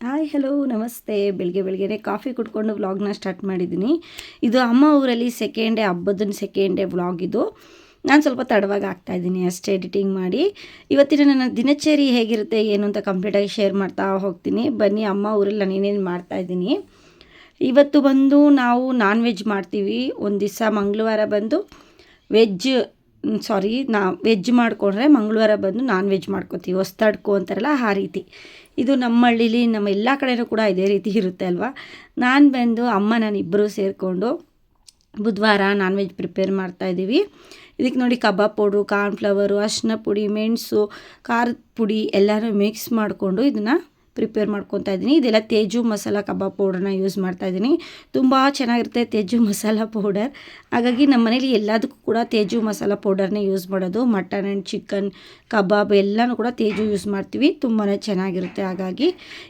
Hi hello ನಮಸ್ತೆ. ಬೆಳಗ್ಗೆ ಬೆಳಗ್ಗೆನೇ ಕಾಫಿ ಕುಡ್ಕೊಂಡು ವ್ಲಾಗ್ನ ಸ್ಟಾರ್ಟ್ ಮಾಡಿದ್ದೀನಿ. ಇದು ಅಮ್ಮ ಊರಲ್ಲಿ ಹಬ್ಬದ ಸೆಕೆಂಡ್ ಡೇ ವ್ಲಾಗ್ ಇದು. ನಾನು ಸ್ವಲ್ಪ ತಡವಾಗಿ ಹಾಕ್ತಾಯಿದ್ದೀನಿ ಅಷ್ಟೇ ಎಡಿಟಿಂಗ್ ಮಾಡಿ. ಇವತ್ತಿನ ನನ್ನ ದಿನಚರಿ ಹೇಗಿರುತ್ತೆ ಏನು ಅಂತ ಕಂಪ್ಲೀಟಾಗಿ ಶೇರ್ ಮಾಡ್ತಾ ಹೋಗ್ತೀನಿ. ಬನ್ನಿ, ಅಮ್ಮ ಊರಲ್ಲಿ ನಾನು ಏನೇನು ಮಾಡ್ತಾಯಿದ್ದೀನಿ. ಇವತ್ತು ಬಂದು ನಾವು ನಾನ್ ವೆಜ್ ಮಾಡ್ತೀವಿ. ಒಂದು ದಿವಸ ಮಂಗಳವಾರ ಬಂದು ವೆಜ್ ಮಾಡಿಕೊಂಡ್ರೆ ಮಂಗಳವಾರ ಬಂದು ನಾನ್ ವೆಜ್ ಮಾಡ್ಕೊತೀವಿ. ಹೊಸ್ತಡ್ಕೊ ಅಂತಾರಲ್ಲ ಆ ರೀತಿ. ಇದು ನಮ್ಮ ಹಳ್ಳೀಲಿ ನಮ್ಮ ಎಲ್ಲ ಕಡೆಯೂ ಕೂಡ ಇದೇ ರೀತಿ ಇರುತ್ತೆ ಅಲ್ವಾ. ನಾನು ಇಬ್ಬರು ಸೇರಿಕೊಂಡು ಬುಧವಾರ ನಾನ್ ವೆಜ್ ಪ್ರಿಪೇರ್ ಮಾಡ್ತಾಯಿದ್ದೀವಿ. ಇದಕ್ಕೆ ನೋಡಿ ಕಬಾಬ್ ಪೌಡ್ರು, ಕಾರ್ನ್ಫ್ಲವರು, ಅರಿಶಿನ ಪುಡಿ, ಮೆಣಸು, ಖಾರದ ಪುಡಿ ಎಲ್ಲನೂ ಮಿಕ್ಸ್ ಮಾಡಿಕೊಂಡು ಇದನ್ನು ಪ್ರಿಪೇರ್ ಮಾಡ್ಕೊತಾ ಇದ್ದೀನಿ. ಇದೆಲ್ಲ ತೇಜು ಮಸಾಲ ಕಬಾಬ್ ಪೌಡರ್ನ ಯೂಸ್ ಮಾಡ್ತಾಯಿದ್ದೀನಿ. ತುಂಬ ಚೆನ್ನಾಗಿರುತ್ತೆ ತೇಜು ಮಸಾಲ ಪೌಡರ್. ಹಾಗಾಗಿ ನಮ್ಮ ಮನೇಲಿ ಎಲ್ಲದಕ್ಕೂ ಕೂಡ ತೇಜು ಮಸಾಲ ಪೌಡರ್ನೇ ಯೂಸ್ ಮಾಡೋದು. ಮಟನ್ ಆ್ಯಂಡ್ ಚಿಕನ್, ಕಬಾಬ್ ಎಲ್ಲನೂ ಕೂಡ ತೇಜು ಯೂಸ್ ಮಾಡ್ತೀವಿ. ತುಂಬಾ ಚೆನ್ನಾಗಿರುತ್ತೆ. ಹಾಗಾಗಿ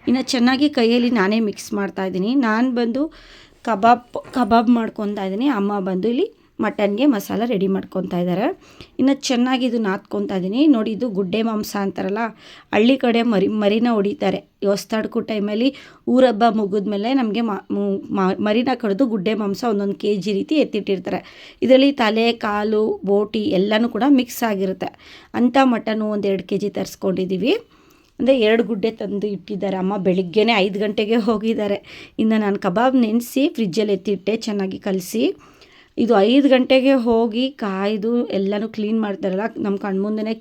ಇನ್ನು ಚೆನ್ನಾಗಿ ಕೈಯಲ್ಲಿ ನಾನೇ ಮಿಕ್ಸ್ ಮಾಡ್ತಾಯಿದ್ದೀನಿ. ನಾನು ಬಂದು ಕಬಾಬ್ ಮಾಡ್ಕೊತಾ ಇದ್ದೀನಿ. ಅಮ್ಮ ಬಂದು ಇಲ್ಲಿ ಮಟನ್ಗೆ ಮಸಾಲ ರೆಡಿ ಮಾಡ್ಕೊತಾ ಇದ್ದಾರೆ. ಇನ್ನು ಚೆನ್ನಾಗಿ ಇದು ನಾದ್ಕೊತಾ ಇದ್ದೀನಿ. ನೋಡಿ, ಇದು ಗುಡ್ಡೆ ಮಾಂಸ ಅಂತಾರಲ್ಲ, ಹಳ್ಳಿ ಕಡೆ ಮರಿನ ಹೊಡಿತಾರೆ. ಹೊಸ್ತಾಡ್ಕೋ ಟೈಮಲ್ಲಿ ಊರಬ್ಬ ಮುಗಿದ್ಮೇಲೆ ನಮಗೆ ಮರಿನ ಕಡಿದು ಗುಡ್ಡೆ ಮಾಂಸ 1 kg ರೀತಿ ಎತ್ತಿಟ್ಟಿರ್ತಾರೆ. ಇದರಲ್ಲಿ ತಲೆ, ಕಾಲು, ಬೋಟಿ ಎಲ್ಲನೂ ಕೂಡ ಮಿಕ್ಸ್ ಆಗಿರುತ್ತೆ. ಅಂಥ ಮಟನು 1-2 kg ತರಿಸ್ಕೊಂಡಿದ್ದೀವಿ. ಅಂದರೆ 2 ಗುಡ್ಡೆ ತಂದು ಇಟ್ಟಿದ್ದಾರೆ ಅಮ್ಮ. ಬೆಳಿಗ್ಗೆನೇ 5 ಗಂಟೆಗೆ ಹೋಗಿದ್ದಾರೆ. ಇನ್ನು ನಾನು ಕಬಾಬ್ ನೆನೆಸಿ ಫ್ರಿಜ್ಜಲ್ಲಿ ಎತ್ತಿಟ್ಟೆ ಚೆನ್ನಾಗಿ ಕಲಸಿ. ಇದು 5 ಗಂಟೆಗೆ ಹೋಗಿ ಕಾಯ್ದು ಎಲ್ಲನೂ ಕ್ಲೀನ್ ಮಾಡ್ತಾರಲ್ಲ, ನಮ್ಮ ಕಣ್ಮುಂದೆ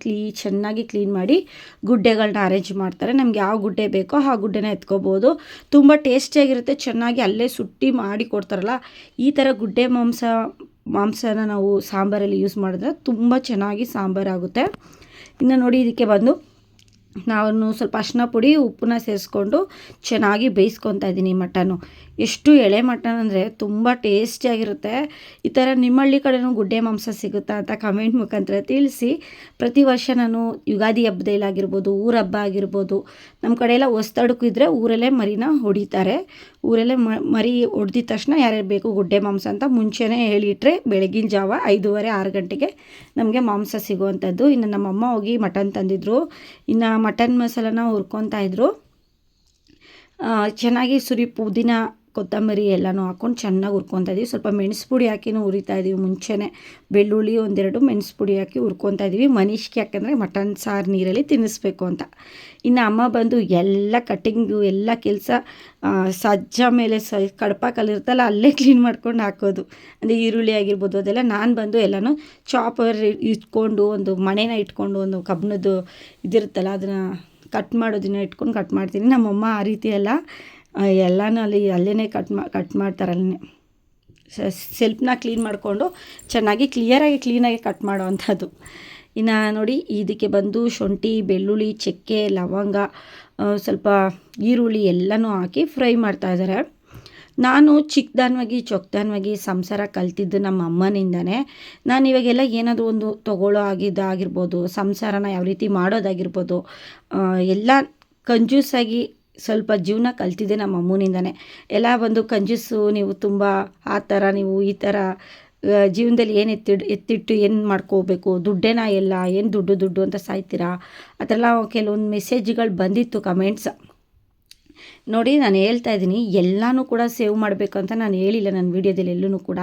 ಚೆನ್ನಾಗಿ ಕ್ಲೀನ್ ಮಾಡಿ ಗುಡ್ಡೆಗಳನ್ನ ಅರೇಂಜ್ ಮಾಡ್ತಾರೆ. ನಮ್ಗೆ ಯಾವ ಗುಡ್ಡೆ ಬೇಕೋ ಆ ಗುಡ್ಡೆನ ಎತ್ಕೋಬೋದು. ತುಂಬ ಟೇಸ್ಟಿಯಾಗಿರುತ್ತೆ. ಚೆನ್ನಾಗಿ ಅಲ್ಲೇ ಸುಟ್ಟಿ ಮಾಡಿ ಕೊಡ್ತಾರಲ್ಲ, ಈ ಥರ ಗುಡ್ಡೆ ಮಾಂಸನ ನಾವು ಸಾಂಬಾರಲ್ಲಿ ಯೂಸ್ ಮಾಡಿದ್ರೆ ತುಂಬ ಚೆನ್ನಾಗಿ ಸಾಂಬಾರಾಗುತ್ತೆ. ಇನ್ನು ನೋಡಿ, ಇದಕ್ಕೆ ಬಂದು ನಾನು ಸ್ವಲ್ಪ ಅರಿಶಿನ ಪುಡಿ, ಉಪ್ಪನ್ನ ಸೇರಿಸ್ಕೊಂಡು ಚೆನ್ನಾಗಿ ಬೇಯಿಸ್ಕೊತಾ ಇದ್ದೀನಿ ಮಟನ್ನು. ಎಷ್ಟು ಎಳೆ ಮಟನ್ ಅಂದರೆ ತುಂಬ ಟೇಸ್ಟಿಯಾಗಿರುತ್ತೆ. ಈ ಥರ ನಿಮ್ಮ ಹಳ್ಳಿ ಕಡೆನೂ ಗುಡ್ಡೆ ಮಾಂಸ ಸಿಗುತ್ತಾ ಅಂತ ಕಮೆಂಟ್ ಮುಖಾಂತರ ತಿಳಿಸಿ. ಪ್ರತಿ ವರ್ಷ ನಾನು ಯುಗಾದಿ ಹಬ್ಬದಲ್ಲಾಗಿರ್ಬೋದು, ಊರ ಹಬ್ಬ ಆಗಿರ್ಬೋದು, ನಮ್ಮ ಕಡೆ ಎಲ್ಲ ಹೊಸ್ತಡ್ಕು ಇದ್ದರೆ ಊರಲ್ಲೇ ಮರಿನ ಹೊಡಿತಾರೆ. ಊರಲ್ಲೇ ಮರಿ ಹೊಡೆದಿದ ತಕ್ಷಣ ಯಾರ್ಯಾರು ಬೇಕು ಗುಡ್ಡೆ ಮಾಂಸ ಅಂತ ಮುಂಚೆನೇ ಹೇಳಿಟ್ರೆ ಬೆಳಗಿನ ಜಾವ 5:30-6 ಗಂಟೆಗೆ ನಮಗೆ ಮಾಂಸ ಸಿಗುವಂಥದ್ದು. ಇನ್ನು ನಮ್ಮಮ್ಮ ಹೋಗಿ ಮಟನ್ ತಂದಿದ್ರು. ಇನ್ನು ಮಟನ್ ಮಸಾಲನ ಹುರ್ಕೊತಾ ಇದ್ರು. ಚೆನ್ನಾಗಿ ಪುದೀನ, ಕೊತ್ತಂಬರಿ ಎಲ್ಲನೂ ಹಾಕ್ಕೊಂಡು ಚೆನ್ನಾಗಿ ಹುರ್ಕೊತಾ ಇದ್ದೀವಿ. ಸ್ವಲ್ಪ ಮೆಣಸು ಪುಡಿ ಹಾಕಿನೂ ಹುರಿತಾ ಇದ್ದೀವಿ ಮುಂಚೆನೇ. ಬೆಳ್ಳುಳ್ಳಿ 1-2 ಮೆಣಸು ಪುಡಿ ಹಾಕಿ ಹುರ್ಕೊತಾ ಇದ್ದೀವಿ. ಮನಿಷ್ಗೆ ಯಾಕಂದರೆ ಮಟನ್ ಸಾರು ನೀರಲ್ಲಿ ತಿನ್ನಿಸ್ಬೇಕು ಅಂತ. ಇನ್ನು ಅಮ್ಮ ಬಂದು ಎಲ್ಲ ಕಟ್ಟಿಂಗು ಎಲ್ಲ ಕೆಲಸ ಸಜ್ಜ ಮೇಲೆ ಕಡಪ ಕಲ್ಲಿರುತ್ತಲ್ಲ ಅಲ್ಲೇ ಕ್ಲೀನ್ ಮಾಡ್ಕೊಂಡು ಹಾಕೋದು. ಅಂದರೆ ಈರುಳ್ಳಿ ಆಗಿರ್ಬೋದು ಅದೆಲ್ಲ. ನಾನು ಬಂದು ಎಲ್ಲನೂ ಚಾಪರ್ ಇಟ್ಕೊಂಡು, ಒಂದು ಮಣೆನ ಇಟ್ಕೊಂಡು, ಒಂದು ಕಬ್ಬಿಣದ್ದು ಇದಿರುತ್ತಲ್ಲ ಅದನ್ನು ಕಟ್ ಮಾಡೋದನ್ನ ಇಟ್ಕೊಂಡು ಕಟ್ ಮಾಡ್ತೀನಿ. ನಮ್ಮಮ್ಮ ಆ ರೀತಿ ಎಲ್ಲ ಎಲ್ಲನೂ ಅಲ್ಲೇ ಕಟ್ ಮಾಡ್ತಾರೆ. ಅಲ್ಲೇ ಸೆಲ್ಫ್ನ ಕ್ಲೀನ್ ಮಾಡಿಕೊಂಡು ಚೆನ್ನಾಗಿ ಕ್ಲೀನಾಗಿ ಕಟ್ ಮಾಡೋವಂಥದ್ದು. ಇನ್ನು ನೋಡಿ, ಇದಕ್ಕೆ ಬಂದು ಶುಂಠಿ, ಬೆಳ್ಳುಳ್ಳಿ, ಚಕ್ಕೆ, ಲವಂಗ, ಸ್ವಲ್ಪ ಈರುಳ್ಳಿ ಎಲ್ಲನೂ ಹಾಕಿ ಫ್ರೈ ಮಾಡ್ತಾಯಿದ್ದಾರೆ. ನಾನು ಚೊಕ್ದಾನವಾಗಿ ಸಂಸಾರ ಕಲ್ತಿದ್ದು ನಮ್ಮ ಅಮ್ಮನಿಂದನೇ. ನಾನು ಇವಾಗೆಲ್ಲ ಏನಾದರೂ ಒಂದು ತೊಗೊಳ್ಳೋ ಆಗಿರ್ಬೋದು, ಸಂಸಾರನ ಯಾವ ರೀತಿ ಮಾಡೋದಾಗಿರ್ಬೋದು, ಎಲ್ಲ ಕಂಜೂಸಾಗಿ ಸ್ವಲ್ಪ ಜೀವನ ಕಲ್ತಿದ್ದೆ ನಮ್ಮ ಅಮ್ಮನಿಂದನೇ. ಎಲ್ಲ ಬಂದು ಕಂಜೂಸು ನೀವು ತುಂಬ ಆ ಥರ, ನೀವು ಈ ಥರ ಜೀವನದಲ್ಲಿ ಏನು ಎತ್ತಿಟ್ಟು ಏನು ಮಾಡ್ಕೋಬೇಕು, ದುಡ್ಡೇನ ಎಲ್ಲ ಏನು ದುಡ್ಡು ಅಂತ ಸಾಯ್ತೀರಾ, ಆ ಥರ ಎಲ್ಲ ಕೆಲವೊಂದು ಮೆಸೇಜ್ಗಳು ಬಂದಿತ್ತು ಕಮೆಂಟ್ಸ್. ನೋಡಿ, ನಾನು ಹೇಳ್ತಾ ಇದ್ದೀನಿ, ಎಲ್ಲನೂ ಕೂಡ ಸೇವ್ ಮಾಡಬೇಕು ಅಂತ ನಾನು ಹೇಳಿಲ್ಲ ನನ್ನ ವೀಡಿಯೋದಲ್ಲಿ ಎಲ್ಲೂ ಕೂಡ.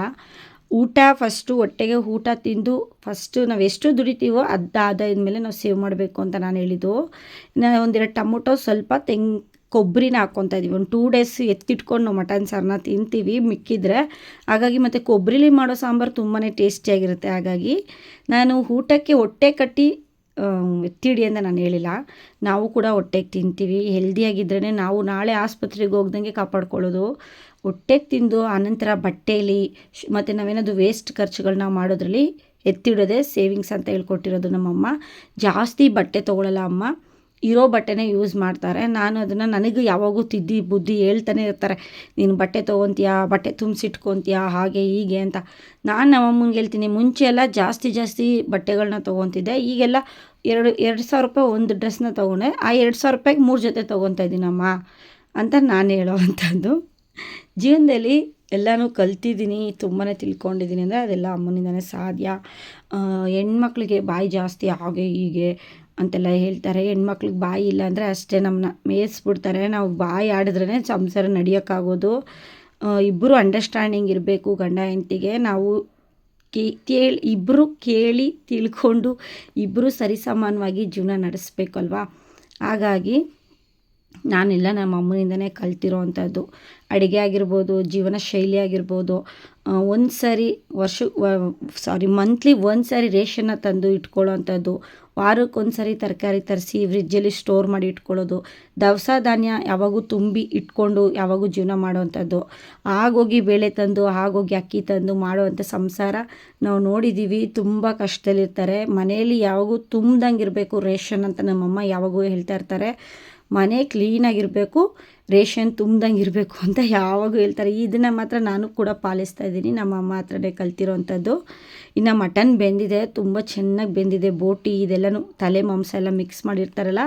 ಫಸ್ಟು ಹೊಟ್ಟೆಗೆ ಊಟ ತಿಂದು ಫಸ್ಟು ನಾವು ಎಷ್ಟು ದುಡಿತೀವೋ ಅದಾದ್ಮೇಲೆ ನಾವು ಸೇವ್ ಮಾಡಬೇಕು ಅಂತ ನಾನು ಹೇಳಿದ್ದು. ನಾನು 1-2 ಟೊಮೊಟೊ, ಸ್ವಲ್ಪ ಕೊಬ್ಬರಿನ ಹಾಕ್ಕೊತಾ ಇದ್ದೀವಿ. ಒಂದು 2 days ಎತ್ತಿಟ್ಕೊಂಡು ನಾವು ಮಟನ್ ಸಾರನ್ನ ತಿಂತೀವಿ ಮಿಕ್ಕಿದ್ರೆ. ಹಾಗಾಗಿ ಮತ್ತು ಕೊಬ್ಬರಿಲಿ ಮಾಡೋ ಸಾಂಬಾರು ತುಂಬಾ ಟೇಸ್ಟಿಯಾಗಿರುತ್ತೆ. ಹಾಗಾಗಿ ನಾನು ಊಟಕ್ಕೆ ಹೊಟ್ಟೆ ಕಟ್ಟಿ ಎತ್ತಿಡಿ ಅಂತ ನಾನು ಹೇಳಿಲ್ಲ. ನಾವು ಕೂಡ ಹೊಟ್ಟೆಗೆ ತಿಂತೀವಿ. ಹೆಲ್ದಿಯಾಗಿದ್ರೇ ನಾವು ನಾಳೆ ಆಸ್ಪತ್ರೆಗೆ ಹೋಗ್ದಂಗೆ ಕಾಪಾಡ್ಕೊಳ್ಳೋದು. ಹೊಟ್ಟೆಗೆ ತಿಂದು ಆನಂತರ ಬಟ್ಟೆಯಲ್ಲಿ ಮತ್ತು ನಾವೇನಾದರೂ ವೇಸ್ಟ್ ಖರ್ಚುಗಳನ್ನ ಮಾಡೋದ್ರಲ್ಲಿ ಎತ್ತಿಡೋದೇ ಸೇವಿಂಗ್ಸ್ ಅಂತ ಹೇಳ್ಕೊಟ್ಟಿರೋದು ನಮ್ಮಮ್ಮ. ಜಾಸ್ತಿ ಬಟ್ಟೆ ತೊಗೊಳ್ಳಲ್ಲ ಅಮ್ಮ, ಇರೋ ಬಟ್ಟೆನೇ ಯೂಸ್ ಮಾಡ್ತಾರೆ. ನಾನು ಅದನ್ನು, ನನಗೂ ಯಾವಾಗೂ ಬುದ್ಧಿ ಹೇಳ್ತಾನೆ ಇರ್ತಾರೆ, ನೀನು ಬಟ್ಟೆ ತೊಗೊತೀಯಾ, ಬಟ್ಟೆ ತುಂಬಿಸಿಟ್ಕೊತೀಯಾ, ಹಾಗೆ ಹೀಗೆ ಅಂತ. ನಾನು ನಮ್ಮಮ್ಮಂಗೆ ಹೇಳ್ತೀನಿ, ಮುಂಚೆ ಎಲ್ಲ ಜಾಸ್ತಿ ಬಟ್ಟೆಗಳನ್ನ ತೊಗೊತಿದ್ದೆ. ಈಗೆಲ್ಲ 2,000 ರೂಪಾಯಿ ಒಂದು ಡ್ರೆಸ್ನ ತೊಗೊಂಡೆ, ಆ 2,000 ರೂಪಾಯಿಗೆ 3 ಜೊತೆ ತೊಗೊತಾ ಇದ್ದೀನಮ್ಮ ಅಂತ ನಾನು ಹೇಳೋವಂಥದ್ದು. ಜೀವನದಲ್ಲಿ ಎಲ್ಲನೂ ಕಲ್ತಿದ್ದೀನಿ, ತುಂಬಾ ತಿಳ್ಕೊಂಡಿದ್ದೀನಿ ಅಂದರೆ ಅದೆಲ್ಲ ಅಮ್ಮನಿಂದನೇ ಸಾಧ್ಯ. ಹೆಣ್ಮಕ್ಳಿಗೆ ಬಾಯಿ ಜಾಸ್ತಿ ಹಾಗೆ ಹೀಗೆ ಅಂತೆಲ್ಲ ಹೇಳ್ತಾರೆ. ಹೆಣ್ಮಕ್ಳಿಗೆ ಬಾಯಿ ಇಲ್ಲ ಅಂದರೆ ಅಷ್ಟೇ, ನಮ್ಮನ್ನ ಮೇಯಿಸ್ಬಿಡ್ತಾರೆ. ನಾವು ಬಾಯಿ ಆಡಿದ್ರೇ ಸಂಸಾರ ನಡೆಯೋಕ್ಕಾಗೋದು. ಇಬ್ಬರು ಅಂಡರ್ಸ್ಟ್ಯಾಂಡಿಂಗ್ ಇರಬೇಕು ಗಂಡ ಹೆಂಡ್ತಿಗೆ. ನಾವು ಇಬ್ಬರು ಕೇಳಿ ತಿಳ್ಕೊಂಡು ಇಬ್ಬರು ಸರಿಸಮಾನವಾಗಿ ಜೀವನ ನಡೆಸ್ಬೇಕಲ್ವಾ. ಹಾಗಾಗಿ ನಾನೆಲ್ಲ ನಮ್ಮ ಅಮ್ಮನಿಂದನೇ ಕಲ್ತಿರೋ ಅಂಥದ್ದು. ಅಡುಗೆ ಆಗಿರ್ಬೋದು, ಜೀವನ ಶೈಲಿ ಆಗಿರ್ಬೋದು. ಒಂದು ಸಾರಿ ಮಂತ್ಲಿ ಒಂದು ಸಾರಿ ರೇಷನ್ನ ತಂದು ಇಟ್ಕೊಳ್ಳೋ ಅಂಥದ್ದು. ವಾರಕ್ಕೊಂದು ಸಾರಿ ತರಕಾರಿ ತರಿಸಿ ಫ್ರಿಜ್ಜಲ್ಲಿ ಸ್ಟೋರ್ ಮಾಡಿ ಇಟ್ಕೊಳ್ಳೋದು. ದವಸ ಧಾನ್ಯ ಯಾವಾಗೂ ತುಂಬಿ ಇಟ್ಕೊಂಡು ಯಾವಾಗೂ ಜೀವನ ಮಾಡೋವಂಥದ್ದು. ಆಗೋಗಿ ಬೇಳೆ ತಂದು ಆಗೋಗಿ ಅಕ್ಕಿ ತಂದು ಮಾಡೋವಂಥ ಸಂಸಾರ ನಾವು ನೋಡಿದ್ದೀವಿ. ತುಂಬ ಕಷ್ಟದಲ್ಲಿರ್ತಾರೆ. ಮನೆಯಲ್ಲಿ ಯಾವಾಗೂ ತುಂಬ್ದಂಗೆ ಇರಬೇಕು ರೇಷನ್ ಅಂತ ನಮ್ಮಮ್ಮ ಯಾವಾಗೂ ಹೇಳ್ತಾ ಇರ್ತಾರೆ. ಮನೆ ಕ್ಲೀನಾಗಿರಬೇಕು, ರೇಷನ್ ತುಂಬ್ದಂಗೆ ಇರಬೇಕು ಅಂತ ಯಾವಾಗೂ ಹೇಳ್ತಾರೆ. ಇದನ್ನು ಮಾತ್ರ ನಾನು ಕೂಡ ಪಾಲಿಸ್ತಾ ಇದ್ದೀನಿ. ನಮ್ಮ ಅಮ್ಮ ಹತ್ರನೇ ಕಲ್ತಿರೋವಂಥದ್ದು. ಇನ್ನು ಮಟನ್ ಬೆಂದಿದೆ, ತುಂಬ ಚೆನ್ನಾಗಿ ಬೆಂದಿದೆ. ಬೋಟಿ ಇದೆಲ್ಲನೂ ತಲೆ ಮಾಂಸ ಎಲ್ಲ ಮಿಕ್ಸ್ ಮಾಡಿರ್ತಾರಲ್ಲ,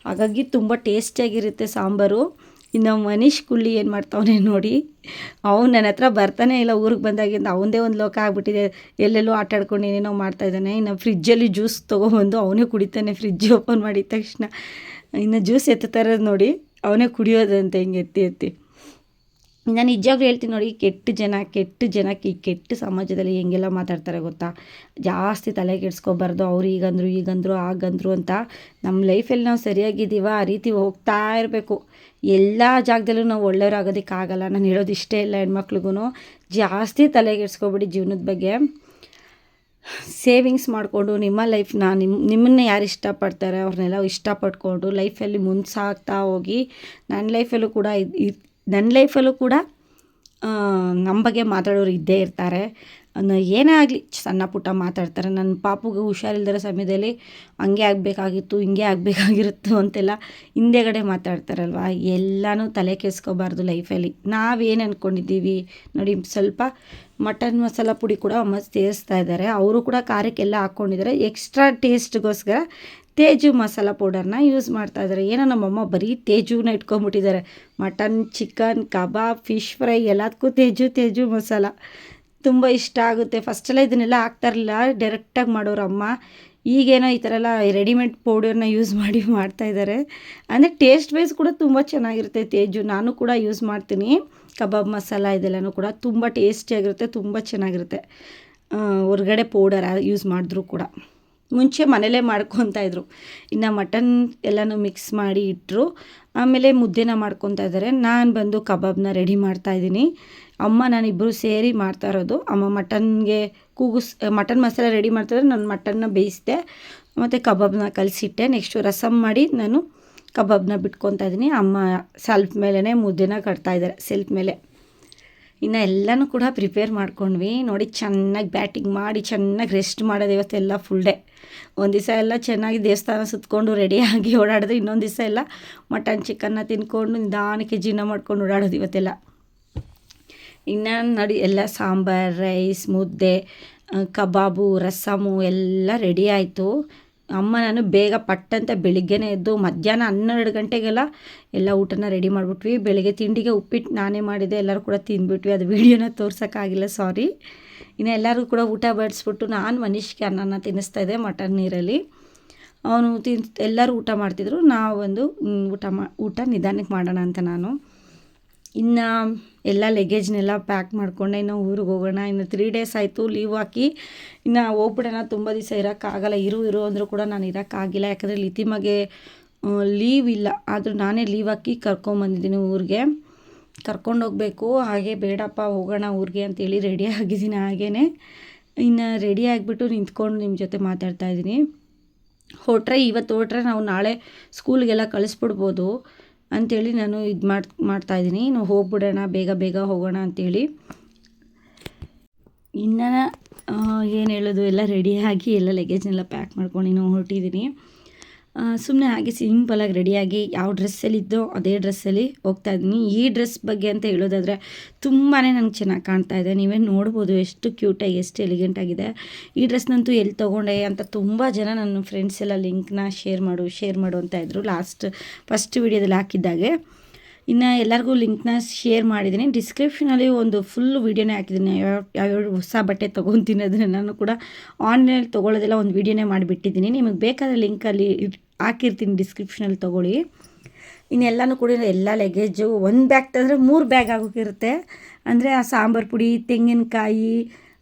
ಹಾಗಾಗಿ ತುಂಬ ಟೇಸ್ಟಿಯಾಗಿರುತ್ತೆ ಸಾಂಬಾರು. ಇನ್ನು ಮನೀಶ್ ಕುಳ್ಳಿ ಏನು ಮಾಡ್ತಾವನೆ ನೋಡಿ, ಅವ್ನು ನನ್ನ ಹತ್ರ ಬರ್ತಾನೆ ಇಲ್ಲ. ಊರಿಗೆ ಬಂದಾಗಿಂದ ಅವನದೇ ಒಂದು ಲೋಕ ಆಗ್ಬಿಟ್ಟಿದೆ. ಎಲ್ಲೆಲ್ಲೋ ಆಟ ಆಡ್ಕೊಂಡು ಏನೇನೋ ಮಾಡ್ತಾಯಿದ್ದಾನೆ. ಇನ್ನು ಫ್ರಿಜ್ಜಲ್ಲಿ ಜ್ಯೂಸ್ ತೊಗೊಬಂದು ಅವನೇ ಕುಡಿತಾನೆ. ಫ್ರಿಜ್ ಓಪನ್ ಮಾಡಿದ ತಕ್ಷಣ ಇನ್ನು ಜ್ಯೂಸ್ ಎತ್ತಾ ಇರೋದು ನೋಡಿ, ಅವನೇ ಕುಡಿಯೋದಂತೆ ಹಿಂಗೆ ಎತ್ತಿ. ನಾನು ನಿಜವಾಗ್ಲೂ ಹೇಳ್ತೀನಿ ನೋಡಿ, ಕೆಟ್ಟ ಜನ ಈ ಕೆಟ್ಟ ಸಮಾಜದಲ್ಲಿ ಹೆಂಗೆಲ್ಲ ಮಾತಾಡ್ತಾರೆ ಗೊತ್ತಾ. ಜಾಸ್ತಿ ತಲೆ ಕೆಡಿಸ್ಕೊಬಾರ್ದು. ಅವ್ರು ಈಗಂದ್ರು ಆಗಂದ್ರು ಅಂತ. ನಮ್ಮ ಲೈಫಲ್ಲಿ ನಾವು ಸರಿಯಾಗಿದ್ದೀವ ಆ ರೀತಿ ಹೋಗ್ತಾ ಇರಬೇಕು. ಎಲ್ಲ ಜಾಗದಲ್ಲೂ ನಾವು ಒಳ್ಳೆಯವ್ರಾಗೋದಕ್ಕಾಗಲ್ಲ. ನಾನು ಹೇಳೋದು ಇಷ್ಟೇ ಇಲ್ಲ ಹೆಣ್ಮಕ್ಳಿಗೂ, ಜಾಸ್ತಿ ತಲೆ ಕೆಡಿಸ್ಕೊಬಿಡಿ ಜೀವನದ ಬಗ್ಗೆ. ಸೇವಿಂಗ್ಸ್ ಮಾಡಿಕೊಂಡು ನಿಮ್ಮ ಲೈಫ್ನ ನಿಮ್ಮನ್ನ ಯಾರು ಇಷ್ಟಪಡ್ತಾರೆ ಅವ್ರನ್ನೆಲ್ಲ ಇಷ್ಟಪಟ್ಕೊಂಡು ಲೈಫಲ್ಲಿ ಮುಂದೆ ಹೋಗಿ. ನನ್ನ ಲೈಫಲ್ಲೂ ಕೂಡ ನಮ್ಮ ಬಗ್ಗೆ ಮಾತಾಡೋರು ಇದ್ದೇ ಇರ್ತಾರೆ. ಏನೇ ಆಗಲಿ ಸಣ್ಣ ಪುಟ್ಟ ಮಾತಾಡ್ತಾರೆ. ನನ್ನ ಪಾಪುಗೆ ಹುಷಾರಿಲ್ದಿರೋ ಸಮಯದಲ್ಲಿ ಹಂಗೆ ಆಗಬೇಕಾಗಿತ್ತು, ಹಿಂಗೆ ಆಗಬೇಕಾಗಿರುತ್ತು ಅಂತೆಲ್ಲ ಹಿಂದೆಗಡೆ ಮಾತಾಡ್ತಾರಲ್ವ. ಎಲ್ಲನೂ ತಲೆ ಕೆಡಿಸ್ಕೋಬಾರ್ದು ಲೈಫಲ್ಲಿ. ನಾವೇನು ಅಂದ್ಕೊಂಡಿದ್ದೀವಿ ನೋಡಿ, ಸ್ವಲ್ಪ ಮಟನ್ ಮಸಾಲ ಪುಡಿ ಕೂಡ ಅಮ್ಮ ಸೇರಿಸ್ತಾ ಇದ್ದಾರೆ. ಅವರು ಕೂಡ ಖಾರಕ್ಕೆಲ್ಲ ಹಾಕ್ಕೊಂಡಿದ್ದಾರೆ. ಎಕ್ಸ್ಟ್ರಾ ಟೇಸ್ಟ್ಗೋಸ್ಕರ ತೇಜು ಮಸಾಲ ಪೌಡರ್ನ ಯೂಸ್ ಮಾಡ್ತಾಯಿದ್ದಾರೆ. ಏನೋ ನಮ್ಮಮ್ಮ ಬರೀ ತೇಜುನ ಇಟ್ಕೊಂಡ್ಬಿಟ್ಟಿದ್ದಾರೆ. ಮಟನ್, ಚಿಕನ್, ಕಬಾಬ್, ಫಿಶ್ ಫ್ರೈ ಎಲ್ಲದಕ್ಕೂ ತೇಜು ಮಸಾಲ ತುಂಬ ಇಷ್ಟ ಆಗುತ್ತೆ. ಫಸ್ಟೆಲ್ಲ ಇದನ್ನೆಲ್ಲ ಹಾಕ್ತಾರಿಲ್ಲ, ಡೈರೆಕ್ಟಾಗಿ ಮಾಡೋರು ಅಮ್ಮ. ಈಗೇನೋ ಈ ಥರ ಎಲ್ಲ ರೆಡಿಮೇಡ್ ಪೌಡರ್ನ ಯೂಸ್ ಮಾಡಿ ಮಾಡ್ತಾಯಿದ್ದಾರೆ. ಅಂದರೆ ಟೇಸ್ಟ್ ವೈಸ್ ಕೂಡ ತುಂಬ ಚೆನ್ನಾಗಿರುತ್ತೆ ತೇಜು. ನಾನು ಕೂಡ ಯೂಸ್ ಮಾಡ್ತೀನಿ. ಕಬಾಬ್ ಮಸಾಲ ಇದೆಲ್ಲನೂ ಕೂಡ ತುಂಬ ಟೇಸ್ಟಿಯಾಗಿರುತ್ತೆ, ತುಂಬ ಚೆನ್ನಾಗಿರುತ್ತೆ. ಹೊರ್ಗಡೆ ಪೌಡರ್ ಯೂಸ್ ಮಾಡಿದ್ರು ಕೂಡ ಮುಂಚೆ ಮನೇಲೇ ಮಾಡ್ಕೊತಾಯಿದ್ರು. ಇನ್ನು ಮಟನ್ ಎಲ್ಲನೂ ಮಿಕ್ಸ್ ಮಾಡಿ ಇಟ್ಟರು. ಆಮೇಲೆ ಮುದ್ದೆನ ಮಾಡ್ಕೊತಾ ಇದ್ದಾರೆ. ನಾನು ಬಂದು ಕಬಾಬ್ನ ರೆಡಿ ಮಾಡ್ತಾಯಿದ್ದೀನಿ. ಅಮ್ಮ ನಾನಿಬ್ಬರು ಸೇರಿ ಮಾಡ್ತಾ ಇರೋದು. ಅಮ್ಮ ಮಟನ್ಗೆ ಮಟನ್ ಮಸಾಲ ರೆಡಿ ಮಾಡ್ತಾಯಿದ್ರೆ ನಾನು ಮಟನ್ನ ಬೇಯಿಸಿದೆ ಮತ್ತು ಕಬಾಬ್ನ ಕಲಸಿಟ್ಟೆ. ನೆಕ್ಸ್ಟು ರಸಮ್ ಮಾಡಿ ನಾನು ಕಬಾಬ್ನ ಬಿಟ್ಕೊತಾ ಇದ್ದೀನಿ. ಅಮ್ಮ ಸೆಲ್ಫ್ ಮೇಲೇ ಮುದ್ದೆನ ಕಟ್ತಾಯಿದ್ದಾರೆ, ಸೆಲ್ಫ್ ಮೇಲೆ. ಇನ್ನು ಎಲ್ಲನೂ ಕೂಡ ಪ್ರಿಪೇರ್ ಮಾಡ್ಕೊಂಡ್ವಿ ನೋಡಿ. ಚೆನ್ನಾಗಿ ಬ್ಯಾಟಿಂಗ್ ಮಾಡಿ ಚೆನ್ನಾಗಿ ರೆಸ್ಟ್ ಮಾಡೋದು ಇವತ್ತೆಲ್ಲ ಫುಲ್ ಡೇ. ಒಂದು ದಿವಸ ಎಲ್ಲ ಚೆನ್ನಾಗಿ ದೇವಸ್ಥಾನ ಸುತ್ತಕೊಂಡು ರೆಡಿಯಾಗಿ ಓಡಾಡಿದ್ರೆ, ಇನ್ನೊಂದು ದಿವಸ ಎಲ್ಲ ಮಟನ್ ಚಿಕನ್ನ ತಿನ್ಕೊಂಡು ನಿಧಾನಕ್ಕೆ ಜೀರ್ಣ ಮಾಡ್ಕೊಂಡು ಓಡಾಡೋದು ಇವತ್ತೆಲ್ಲ. ಇನ್ನು ನೋಡಿ ಎಲ್ಲ ಸಾಂಬಾರು, ರೈಸ್, ಮುದ್ದೆ, ಕಬಾಬು, ರಸಮು ಎಲ್ಲ ರೆಡಿ ಆಯಿತು. ಅಮ್ಮ ನಾನು ಬೇಗ ಪಟ್ಟಂತ ಬೆಳಿಗ್ಗೆನೇ ಎದ್ದು ಮಧ್ಯಾಹ್ನ 12 ಗಂಟೆಗೆಲ್ಲ ಎಲ್ಲ ಊಟನ ರೆಡಿ ಮಾಡಿಬಿಟ್ವಿ. ಬೆಳಿಗ್ಗೆ ತಿಂಡಿಗೆ ಉಪ್ಪಿಟ್ಟು ನಾನೇ ಮಾಡಿದೆ. ಎಲ್ಲರೂ ಕೂಡ ತಿಂದ್ಬಿಟ್ವಿ. ಅದು ವೀಡಿಯೋನ ತೋರ್ಸೋಕ್ಕಾಗಿಲ್ಲ, ಸಾರಿ. ಇನ್ನು ಎಲ್ಲರಿಗೂ ಕೂಡ ಊಟ ಬಡಿಸ್ಬಿಟ್ಟು ನಾನು ಮನೀಶ್ಗೆ ಅನ್ನನ ತಿನ್ನಿಸ್ತಾಯಿದ್ದೆ ಮಟನ್ ನೀರಲ್ಲಿ. ಅವನು ಎಲ್ಲರೂ ಊಟ ಮಾಡ್ತಿದ್ರು. ನಾವು ಒಂದು ಊಟ ನಿಧಾನಕ್ಕೆ ಮಾಡೋಣ ಅಂತ ನಾನು. ಇನ್ನು ಎಲ್ಲ ಲಗೇಜ್ನೆಲ್ಲ ಪ್ಯಾಕ್ ಮಾಡಿಕೊಂಡೆ. ಇನ್ನು ಊರಿಗೆ ಹೋಗೋಣ. ಇನ್ನು 3 ಡೇಸ್ ಆಯಿತು ಲೀವ್ ಹಾಕಿ. ಇನ್ನು ಹೋಗ್ಬಿಡೋಣ. ತುಂಬ ದಿವಸ ಇರೋಕ್ಕಾಗಲ್ಲ. ಇರು ಅಂದರೂ ಕೂಡ ನಾನು ಇರೋಕ್ಕಾಗಿಲ್ಲ. ಯಾಕಂದರೆ ಲಿತಿಮಗೆ ಲೀವ್ ಇಲ್ಲ. ಆದರೂ ನಾನೇ ಲೀವ್ ಹಾಕಿ ಕರ್ಕೊಂಬಂದಿದ್ದೀನಿ ಊರಿಗೆ. ಕರ್ಕೊಂಡೋಗ್ಬೇಕು. ಹಾಗೆ ಬೇಡಪ್ಪ ಹೋಗೋಣ ಊರಿಗೆ ಅಂತೇಳಿ ರೆಡಿ ಆಗಿದ್ದೀನಿ. ಹಾಗೇ ಇನ್ನು ರೆಡಿ ಆಗಿಬಿಟ್ಟು ನಿಂತ್ಕೊಂಡು ನಿಮ್ಮ ಜೊತೆ ಮಾತಾಡ್ತಾಯಿದ್ದೀನಿ. ಇವತ್ತು ಹೊರಟ್ರೆ ನಾವು ನಾಳೆ ಸ್ಕೂಲ್ಗೆಲ್ಲ ಕಳಿಸ್ಬಿಡ್ಬೋದು ಅಂಥೇಳಿ ನಾನು ಇದು ಮಾಡ್ತಾಯಿದ್ದೀನಿ. ಇನ್ನು ಹೋಗ್ಬಿಡೋಣ, ಬೇಗ ಹೋಗೋಣ ಅಂಥೇಳಿ. ಇನ್ನು ಏನು ಹೇಳೋದು, ಎಲ್ಲ ರೆಡಿಯಾಗಿ ಎಲ್ಲ ಲಗೇಜ್ನೆಲ್ಲ ಪ್ಯಾಕ್ ಮಾಡ್ಕೊಂಡು ಇನ್ನೂ ಹೊರಟಿದ್ದೀನಿ. ಸುಮ್ಮನೆ ಹಾಗೆ ಸಿಂಪಲಾಗಿ ರೆಡಿಯಾಗಿ ಯಾವ ಡ್ರೆಸ್ಸಲ್ಲಿದ್ದೋ ಅದೇ ಡ್ರೆಸ್ಸಲ್ಲಿ ಹೋಗ್ತಾಯಿದ್ದೀನಿ. ಈ ಡ್ರೆಸ್ ಬಗ್ಗೆ ಅಂತ ಹೇಳೋದಾದರೆ ತುಂಬಾ ನನಗೆ ಚೆನ್ನಾಗಿ ಕಾಣ್ತಾ ಇದೆ. ನೀವೇ ನೋಡ್ಬೋದು ಎಷ್ಟು ಕ್ಯೂಟಾಗಿ, ಎಷ್ಟು ಎಲಿಗೆಂಟಾಗಿದೆ. ಈ ಡ್ರೆಸ್ನಂತೂ ಎಲ್ಲಿ ತೊಗೊಂಡೆ ಅಂತ ತುಂಬ ಜನ ನನ್ನ ಫ್ರೆಂಡ್ಸ್ ಎಲ್ಲ ಲಿಂಕ್ನ ಶೇರ್ ಮಾಡು ಅಂತ ಇದ್ದರು ಫಸ್ಟ್ ವೀಡಿಯೋದಲ್ಲಿ ಹಾಕಿದ್ದಾಗೆ. ಇನ್ನು ಎಲ್ಲರಿಗೂ ಲಿಂಕ್ನ ಶೇರ್ ಮಾಡಿದ್ದೀನಿ. ಡಿಸ್ಕ್ರಿಪ್ಷನಲ್ಲಿ ಒಂದು ಫುಲ್ ವೀಡಿಯೋನೇ ಹಾಕಿದ್ದೀನಿ, ಯಾವ್ಯಾವ ಹೊಸ ಬಟ್ಟೆ ತೊಗೊತೀನಿ ಅದನ್ನು ನಾನು ಕೂಡ ಆನ್ಲೈನಲ್ಲಿ ತೊಗೊಳ್ಳೋದೆಲ್ಲ ಒಂದು ವೀಡಿಯೋನೇ ಮಾಡಿಬಿಟ್ಟಿದ್ದೀನಿ. ನಿಮಗೆ ಬೇಕಾದ ಲಿಂಕಲ್ಲಿ ಹಾಕಿರ್ತೀನಿ, ಡಿಸ್ಕ್ರಿಪ್ಷನಲ್ಲಿ ತೊಗೊಳ್ಳಿ. ಇನ್ನೆಲ್ಲನೂ ಕೂಡ ಎಲ್ಲ ಲಗೇಜು ಒಂದು ಬ್ಯಾಗ್ ತಂದರೆ 3 ಬ್ಯಾಗ್ ಆಗೋಗಿರುತ್ತೆ. ಅಂದರೆ ಆ ಸಾಂಬಾರು ಪುಡಿ, ತೆಂಗಿನಕಾಯಿ,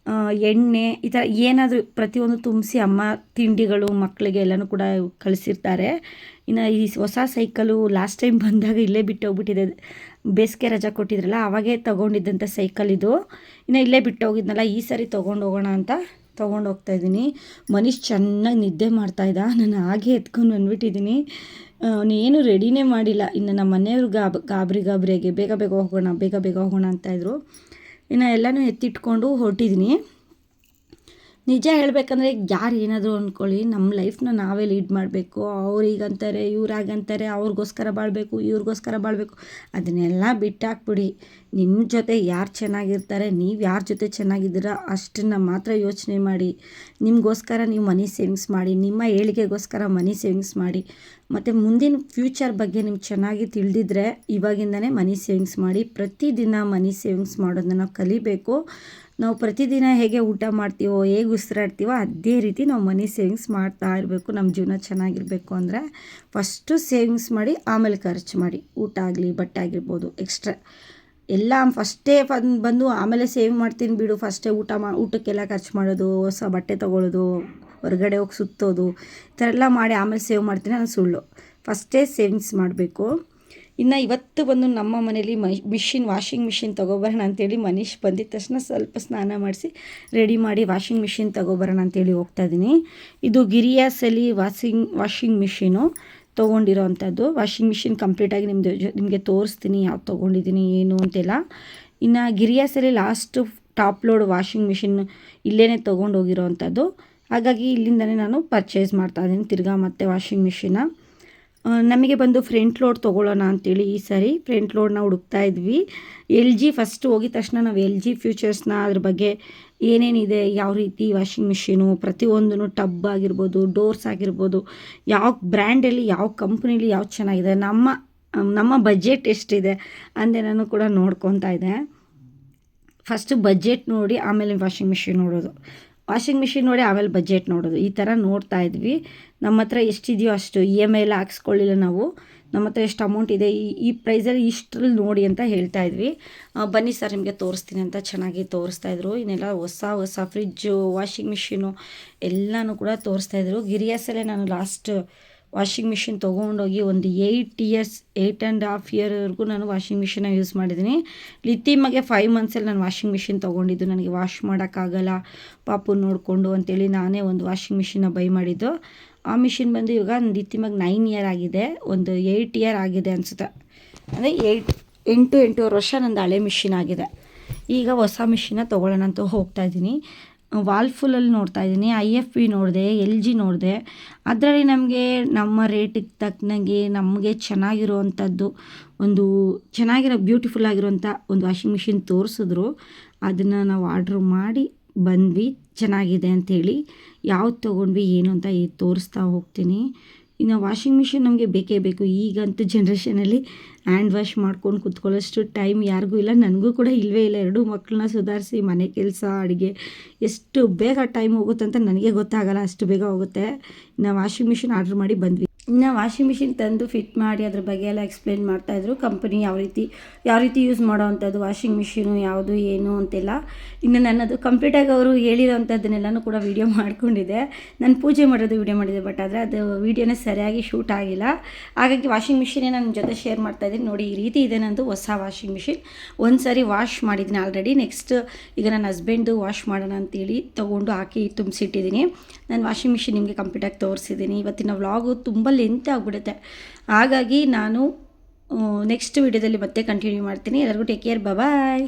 ಎಣ್ಣೆ, ಈ ಥರ ಏನಾದರೂ ಪ್ರತಿಯೊಂದು ತುಂಬಿಸಿ ಅಮ್ಮ ತಿಂಡಿಗಳು ಮಕ್ಕಳಿಗೆ ಎಲ್ಲನೂ ಕೂಡ ಕಳಿಸಿರ್ತಾರೆ. ಇನ್ನು ಈ ಹೊಸ ಸೈಕಲು ಲಾಸ್ಟ್ ಟೈಮ್ ಬಂದಾಗ ಇಲ್ಲೇ ಬಿಟ್ಟು ಹೋಗ್ಬಿಟ್ಟಿದೆ. ಬೇಸಿಗೆ ರಜಾ ಕೊಟ್ಟಿದ್ರಲ್ಲ ಆವಾಗೇ ತೊಗೊಂಡಿದ್ದಂಥ ಸೈಕಲ್ ಇದು. ಇನ್ನು ಇಲ್ಲೇ ಬಿಟ್ಟು ಹೋಗಿದ್ನಲ್ಲ, ಈ ಸಾರಿ ತೊಗೊಂಡು ಹೋಗೋಣ ಅಂತ ತೊಗೊಂಡು ಹೋಗ್ತಾಯಿದ್ದೀನಿ. ಮನೀಶ್ ಚೆನ್ನಾಗಿ ನಿದ್ದೆ ಮಾಡ್ತಾಯಿದ್ದ, ನಾನು ಹಾಗೆ ಎತ್ಕೊಂಡು ಬಂದುಬಿಟ್ಟಿದ್ದೀನಿ. ಏನು ರೆಡಿನೇ ಮಾಡಿಲ್ಲ. ಇನ್ನು ನಮ್ಮ ಮನೆಯವ್ರು ಗಾಬರಿಯಾಗಿ ಬೇಗ ಬೇಗ ಹೋಗೋಣ ಅಂತಾಯಿದ್ರು. ಇನ್ನು ಎಲ್ಲನೂ ಎತ್ತಿಟ್ಕೊಂಡು ಹೊರಟಿದ್ದೀನಿ. ನಿಜ ಹೇಳಬೇಕಂದ್ರೆ ಯಾರು ಏನಾದರೂ ಅಂದ್ಕೊಳ್ಳಿ, ನಮ್ಮ ಲೈಫ್ನ ನಾವೇ ಲೀಡ್ ಮಾಡಬೇಕು. ಅವ್ರು ಹೀಗಂತಾರೆ, ಇವ್ರು ಹಾಗಂತಾರೆ, ಅವ್ರಿಗೋಸ್ಕರ ಬಾಳಬೇಕು, ಇವ್ರಿಗೋಸ್ಕರ ಬಾಳಬೇಕು, ಅದನ್ನೆಲ್ಲ ಬಿಟ್ಟಾಕ್ಬಿಡಿ. ನಿಮ್ಮ ಜೊತೆ ಯಾರು ಚೆನ್ನಾಗಿರ್ತಾರೆ, ನೀವು ಯಾರ ಜೊತೆ ಚೆನ್ನಾಗಿದ್ದೀರ ಅಷ್ಟನ್ನು ಮಾತ್ರ ಯೋಚನೆ ಮಾಡಿ. ನಿಮಗೋಸ್ಕರ ನೀವು ಮನಿ ಸೇವಿಂಗ್ಸ್ ಮಾಡಿ, ನಿಮ್ಮ ಏಳಿಗೆಗೋಸ್ಕರ ಮನಿ ಸೇವಿಂಗ್ಸ್ ಮಾಡಿ. ಮತ್ತು ಮುಂದಿನ ಫ್ಯೂಚರ್ ಬಗ್ಗೆ ನಿಮ್ಗೆ ಚೆನ್ನಾಗಿ ತಿಳಿದಿದ್ರೆ ಇವಾಗಿಂದನೇ ಮನಿ ಸೇವಿಂಗ್ಸ್ ಮಾಡಿ. ಪ್ರತಿದಿನ ಮನಿ ಸೇವಿಂಗ್ಸ್ ಮಾಡೋದನ್ನ ನಾವು ಕಲಿಬೇಕು. ನಾವು ಪ್ರತಿದಿನ ಹೇಗೆ ಊಟ ಮಾಡ್ತೀವೋ, ಹೇಗೆ ಉಸಿರಾಡ್ತೀವೋ ಅದೇ ರೀತಿ ನಾವು ಮನಿ ಸೇವಿಂಗ್ಸ್ ಮಾಡ್ತಾ ಇರಬೇಕು. ನಮ್ಮ ಜೀವನ ಚೆನ್ನಾಗಿರಬೇಕು ಅಂದರೆ ಫಸ್ಟು ಸೇವಿಂಗ್ಸ್ ಮಾಡಿ, ಆಮೇಲೆ ಖರ್ಚು ಮಾಡಿ. ಊಟ ಆಗಲಿ, ಬಟ್ಟೆ ಆಗಿರ್ಬೋದು, ಎಕ್ಸ್ಟ್ರಾ ಎಲ್ಲ ಫಸ್ಟೇ ಬಂದು ಆಮೇಲೆ ಸೇವ್ ಮಾಡ್ತೀನಿ ಬಿಡು, ಫಸ್ಟೇ ಊಟಕ್ಕೆಲ್ಲ ಖರ್ಚು ಮಾಡೋದು, ಹೊಸ ಬಟ್ಟೆ ತೊಗೊಳ್ಳೋದು, ಹೊರಗಡೆ ಹೋಗಿ ಸುತ್ತೋದು, ಈ ಥರ ಎಲ್ಲ ಮಾಡಿ ಆಮೇಲೆ ಸೇವ್ ಮಾಡ್ತೀನಿ ನಾನು ಸುಳ್ಳು. ಫಸ್ಟೇ ಸೇವಿಂಗ್ಸ್ ಮಾಡಬೇಕು. ಇನ್ನು ಇವತ್ತು ಬಂದು ನಮ್ಮ ಮನೇಲಿ ವಾಷಿಂಗ್ ಮಿಷಿನ್ ತೊಗೊಬರೋಣ ಅಂತೇಳಿ ಮನೀಶ್ ಬಂದಿದ್ದ ತಕ್ಷಣ ಸ್ವಲ್ಪ ಸ್ನಾನ ಮಾಡಿಸಿ ರೆಡಿ ಮಾಡಿ ವಾಷಿಂಗ್ ಮಿಷಿನ್ ತೊಗೊಬರೋಣ ಅಂತೇಳಿ ಹೋಗ್ತಾಯಿದ್ದೀನಿ. ಇದು ಗಿರಿಯಾಸಲ್ಲಿ ವಾಷಿಂಗ್ ಮಿಷಿನು ತೊಗೊಂಡಿರೋ ಅಂಥದ್ದು. ವಾಷಿಂಗ್ ಮಿಷಿನ್ ಕಂಪ್ಲೀಟಾಗಿ ನಿಮಗೆ ತೋರಿಸ್ತೀನಿ ಯಾವ್ದು ತೊಗೊಂಡಿದ್ದೀನಿ ಏನು ಅಂತೆಲ್ಲ. ಇನ್ನು ಗಿರಿಯಾಸಲ್ಲಿ last top load washing machine ಇಲ್ಲೇ ತೊಗೊಂಡೋಗಿರೋ ಅಂಥದ್ದು. ಹಾಗಾಗಿ ಇಲ್ಲಿಂದನೇ ನಾನು ಪರ್ಚೇಸ್ ಮಾಡ್ತಾಯಿದ್ದೀನಿ ತಿರ್ಗಾ ಮತ್ತೆ ವಾಷಿಂಗ್ ಮಿಷಿನ. ನಮಗೆ ಬಂದು ಫ್ರಂಟ್ ಲೋಡ್ ತೊಗೊಳ್ಳೋಣ ಅಂಥೇಳಿ ಈ ಸಾರಿ ಫ್ರಂಟ್ ಲೋಡ್ನ ಹುಡುಕ್ತಾ ಇದ್ವಿ. LG ಫಸ್ಟ್ ಹೋಗಿದ ತಕ್ಷಣ ನಾವು LG ಫ್ಯೂಚರ್ಸ್ನ ಅದ್ರ ಬಗ್ಗೆ ಏನೇನಿದೆ, ಯಾವ ರೀತಿ ವಾಷಿಂಗ್ ಮಿಷಿನು, ಪ್ರತಿಯೊಂದೂ ಟಬ್ ಆಗಿರ್ಬೋದು, ಡೋರ್ಸ್ ಆಗಿರ್ಬೋದು, ಯಾವ ಬ್ರ್ಯಾಂಡಲ್ಲಿ ಯಾವ ಕಂಪ್ನಿಲಿ ಯಾವ್ದು ಚೆನ್ನಾಗಿದೆ, ನಮ್ಮ ಬಜೆಟ್ ಎಷ್ಟಿದೆ ಅಂದೆ ನಾನು ಕೂಡ ನೋಡ್ಕೊತಾ ಇದ್ದೆ. ಫಸ್ಟು ಬಜೆಟ್ ನೋಡಿ ಆಮೇಲೆ ವಾಷಿಂಗ್ ಮಿಷಿನ್ ನೋಡೋದು, ವಾಷಿಂಗ್ ಮಿಷಿನ್ ನೋಡಿ ಆಮೇಲೆ ಬಜೆಟ್ ನೋಡೋದು, ಈ ಥರ ನೋಡ್ತಾ ಇದ್ವಿ. ನಮ್ಮ ಹತ್ರ ಎಷ್ಟಿದೆಯೋ ಅಷ್ಟು EMI ಎಲ್ಲ ಹಾಕ್ಸ್ಕೊಳ್ಳಿಲ್ಲ ನಾವು. ನಮ್ಮ ಹತ್ರ ಎಷ್ಟು ಅಮೌಂಟ್ ಇದೆ ಈ ಪ್ರೈಸಲ್ಲಿ ಇಷ್ಟರಲ್ಲಿ ನೋಡಿ ಅಂತ ಹೇಳ್ತಾ ಇದ್ವಿ. ಬನ್ನಿ ಸರ್ ನಿಮಗೆ ತೋರಿಸ್ತೀನಿ ಅಂತ ಚೆನ್ನಾಗಿ ತೋರಿಸ್ತಾಯಿದ್ರು. ಇನ್ನೆಲ್ಲ ಹೊಸ ಫ್ರಿಜ್ಜು, ವಾಷಿಂಗ್ ಮಿಷಿನು ಎಲ್ಲನೂ ಕೂಡ ತೋರಿಸ್ತಾಯಿದ್ರು. ಗಿರಿಯಾಸಲ್ಲೇ ನಾನು ಲಾಸ್ಟ್ ವಾಷಿಂಗ್ ಮಿಷಿನ್ ತೊಗೊಂಡೋಗಿ ಒಂದು 8.5 ಇಯರ್ವರೆಗೂ ನಾನು ವಾಷಿಂಗ್ ಮಿಷಿನ ಯೂಸ್ ಮಾಡಿದ್ದೀನಿ. ಲಿತಿಮಗೆ 5 ಮಂತ್ಸಲ್ಲಿ ನಾನು ವಾಷಿಂಗ್ ಮಿಷಿನ್ ತೊಗೊಂಡಿದ್ದು. ನನಗೆ ವಾಶ್ ಮಾಡೋಕ್ಕಾಗಲ್ಲ ಪಾಪು ನೋಡಿಕೊಂಡು ಅಂತೇಳಿ ನಾನೇ ಒಂದು ವಾಷಿಂಗ್ ಮಿಷಿನ ಬೈ ಮಾಡಿದ್ದು. ಆ ಮಿಷಿನ್ ಬಂದು ಇವಾಗ ಲಿತಿಮಗೆ 9 ಇಯರ್ ಆಗಿದೆ, ಒಂದು 8 ಇಯರ್ ಆಗಿದೆ ಅನಿಸುತ್ತೆ. ಅಂದರೆ 8-8.5 ವರ್ಷ ನಂದು ಹಳೆ ಮಿಷಿನ್ ಆಗಿದೆ. ಈಗ ಹೊಸ ಮಿಷಿನ ತೊಗೊಳ್ಳೋಣ ಅಂತ ಹೋಗ್ತಾಯಿದ್ದೀನಿ. ವಾಲ್ಫುಲಲ್ಲಿ ನೋಡ್ತಾಯಿದ್ದೀನಿ, IFB ನೋಡಿದೆ, LG ನೋಡಿದೆ. ಅದರಲ್ಲಿ ನಮಗೆ ನಮ್ಮ ರೇಟಿಗೆ ತಕ್ಕನಾಗೆ ನಮಗೆ ಚೆನ್ನಾಗಿರುವಂಥದ್ದು ಒಂದು ಬ್ಯೂಟಿಫುಲ್ ಆಗಿರುವಂಥ ಒಂದು ವಾಷಿಂಗ್ ಮಿಷಿನ್ ತೋರಿಸಿದ್ರು. ಅದನ್ನು ನಾವು ಆರ್ಡ್ರ್ ಮಾಡಿ ಬಂದ್ವಿ, ಚೆನ್ನಾಗಿದೆ ಅಂಥೇಳಿ. ಯಾವ್ದು ತೊಗೊಂಡ್ವಿ ಏನು ಅಂತ ತೋರಿಸ್ತಾ ಹೋಗ್ತೀನಿ. ಇನ್ನು ವಾಷಿಂಗ್ ಮಿಷಿನ್ ನಮಗೆ ಬೇಕೇ ಬೇಕು. ಈಗಂತೂ ಜನ್ರೇಷನಲ್ಲಿ ಹ್ಯಾಂಡ್ ವಾಶ್ ಮಾಡ್ಕೊಂಡು ಕೂತ್ಕೊಳ್ಳೋಷ್ಟು ಟೈಮ್ ಯಾರಿಗೂ ಇಲ್ಲ, ನನಗೂ ಕೂಡ ಇಲ್ಲವೇ ಇಲ್ಲ. 2 ಮಕ್ಕಳನ್ನ ಸುಧಾರಿಸಿ ಮನೆ ಕೆಲಸ, ಅಡುಗೆ ಎಷ್ಟು ಬೇಗ ಟೈಮ್ ಹೋಗುತ್ತಂತ ನನಗೆ ಗೊತ್ತಾಗಲ್ಲ, ಅಷ್ಟು ಬೇಗ ಹೋಗುತ್ತೆ. ಇನ್ನು ವಾಷಿಂಗ್ ಮಿಷಿನ್ ಆರ್ಡ್ರ್ ಮಾಡಿ ಬಂದ್ವಿ. ಇನ್ನು ವಾಷಿಂಗ್ ಮಿಷಿನ್ ತಂದು ಫಿಟ್ ಮಾಡಿ ಅದ್ರ ಬಗ್ಗೆ ಎಲ್ಲ ಎಕ್ಸ್ಪ್ಲೇನ್ ಮಾಡ್ತಾಯಿದ್ರು. ಕಂಪನಿ ಯಾವ ರೀತಿ ಯೂಸ್ ಮಾಡೋ ಅಂಥದ್ದು, ವಾಷಿಂಗ್ ಮಿಷಿನು ಯಾವುದು ಏನು ಅಂತೆಲ್ಲ. ಇನ್ನು ನನ್ನದು ಕಂಪ್ಲೀಟಾಗಿ ಅವರು ಹೇಳಿರೋ ಅಂಥದ್ದನ್ನೆಲ್ಲನೂ ಕೂಡ ವೀಡಿಯೋ ಮಾಡ್ಕೊಂಡಿದ್ದೆ. ನಾನು ಪೂಜೆ ಮಾಡೋದು ವೀಡಿಯೋ ಮಾಡಿದ್ದೆ, ಬಟ್ ಆದರೆ ಅದು ವೀಡಿಯೋನೇ ಸರಿಯಾಗಿ ಶೂಟ್ ಆಗಿಲ್ಲ. ಹಾಗಾಗಿ ವಾಷಿಂಗ್ ಮಿಷಿನೇ ನನ್ನ ಜೊತೆ ಶೇರ್ ಮಾಡ್ತಾಯಿದ್ದೀನಿ. ನೋಡಿ ಈ ರೀತಿ ಇದೆ ನಂದು ಹೊಸ ವಾಷಿಂಗ್ ಮಿಷಿನ್. ಒಂದು ಸಾರಿ ವಾಶ್ ಮಾಡಿದ್ದೀನಿ ಆಲ್ರೆಡಿ. ನೆಕ್ಸ್ಟ್ ಈಗ ನನ್ನ ಹಸ್ಬೆಂಡ್ದು ವಾಶ್ ಮಾಡೋಣ ಅಂತೇಳಿ ತೊಗೊಂಡು ಹಾಕಿ ತುಂಬಿಸಿಟ್ಟಿದ್ದೀನಿ. ನಾನು ವಾಷಿಂಗ್ ಮಿಷಿನ್ ನಿಮಗೆ ಕಂಪ್ಲೀಟಾಗಿ ತೋರಿಸಿದ್ದೀನಿ. ಇವತ್ತಿನ ವ್ಲಾಗು ತುಂಬ ಲೆಂತ್ ಆಗಿಬಿಡುತ್ತೆ, ಹಾಗಾಗಿ ನಾನು ನೆಕ್ಸ್ಟ್ ವೀಡಿಯೋದಲ್ಲಿ ಮತ್ತೆ ಕಂಟಿನ್ಯೂ ಮಾಡ್ತೀನಿ. ಎಲ್ಲರಿಗೂ ಟೇಕ್ ಕೇರ್, ಬಾಯ್.